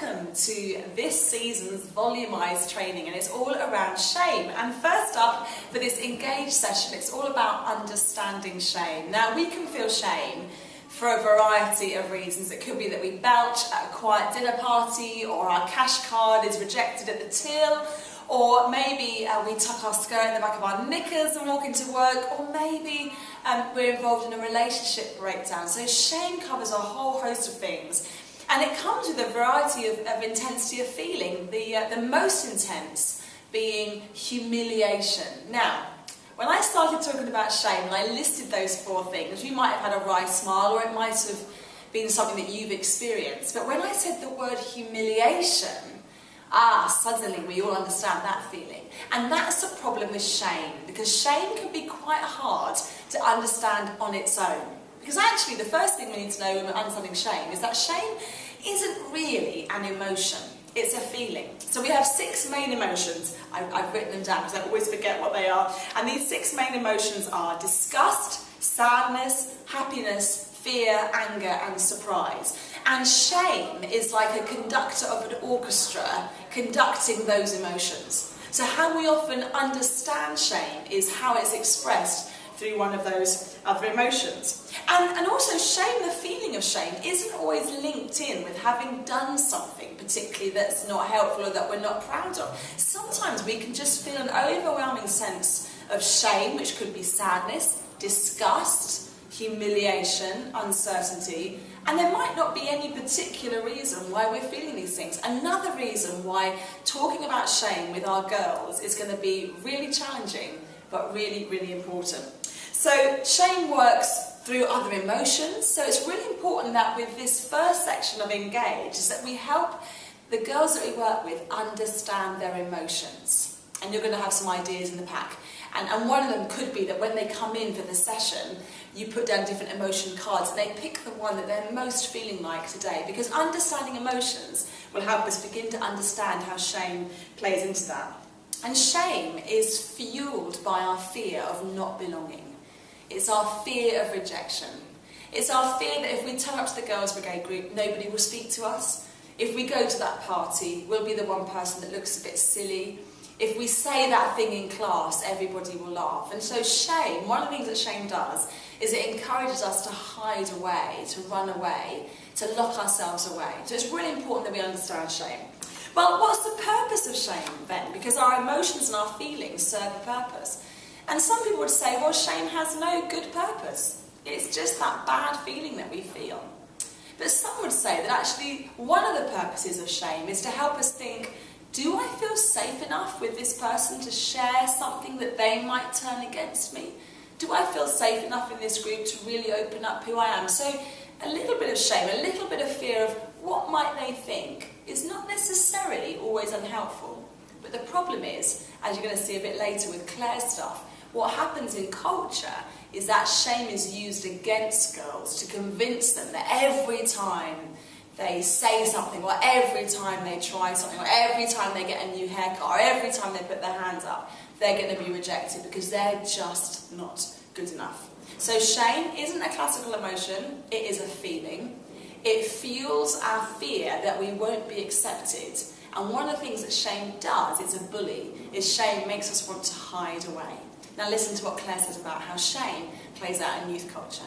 welcome to this season's volumized training, and it's all around shame. And first up for this engaged session, it's all about understanding shame. Now, we can feel shame for a variety of reasons. It could be that we belch at a quiet dinner party, or our cash card is rejected at the till, or maybe we tuck our skirt in the back of our knickers and walk into work, or maybe we're involved in a relationship breakdown. So shame covers a whole host of things, and it comes with a variety of intensity of feeling, the most intense being humiliation. Now, when I started talking about shame and I listed those four things, you might have had a wry smile, or it might have been something that you've experienced. But when I said the word humiliation, suddenly we all understand that feeling. And that's the problem with shame, because shame can be quite hard to understand on its own. Because actually the first thing we need to know when we're understanding shame is that shame isn't really an emotion. It's a feeling. So we have 6 main emotions. I've written them down because I always forget what they are. And these 6 main emotions are disgust, sadness, happiness, fear, anger, and surprise. And shame is like a conductor of an orchestra conducting those emotions. So how we often understand shame is how it's expressed through one of those other emotions. And also shame, the feeling of shame, isn't always linked in with having done something particularly that's not helpful or that we're not proud of. Sometimes we can just feel an overwhelming sense of shame, which could be sadness, disgust, humiliation, uncertainty, and there might not be any particular reason why we're feeling these things. Another reason why talking about shame with our girls is going to be really challenging, but really, really important. So shame works through other emotions, so it's really important that with this first section of Engage is that we help the girls that we work with understand their emotions. And you're going to have some ideas in the pack. And one of them could be that when they come in for the session, you put down different emotion cards and they pick the one that they're most feeling like today, because understanding emotions will help us begin to understand how shame plays into that. And shame is fueled by our fear of not belonging. It's our fear of rejection. It's our fear that if we turn up to the Girls Brigade group, nobody will speak to us. If we go to that party, we'll be the one person that looks a bit silly. If we say that thing in class, everybody will laugh. And so shame, one of the things that shame does, is it encourages us to hide away, to run away, to lock ourselves away. So it's really important that we understand shame. Well, what's the purpose of shame then? Because our emotions and our feelings serve a purpose. And some people would say, well, shame has no good purpose. It's just that bad feeling that we feel. But some would say that actually one of the purposes of shame is to help us think, do I feel safe enough with this person to share something that they might turn against me? Do I feel safe enough in this group to really open up who I am? So a little bit of shame, a little bit of fear of what might they think is not necessarily always unhelpful. But the problem is, as you're going to see a bit later with Claire's stuff, what happens in culture is that shame is used against girls to convince them that every time they say something, or every time they try something, or every time they get a new haircut, or every time they put their hands up, they're going to be rejected because they're just not good enough. So shame isn't a classical emotion, it is a feeling. It fuels our fear that we won't be accepted. And one of the things that shame does, it's a bully, is shame makes us want to hide away. Now listen to what Claire says about how shame plays out in youth culture.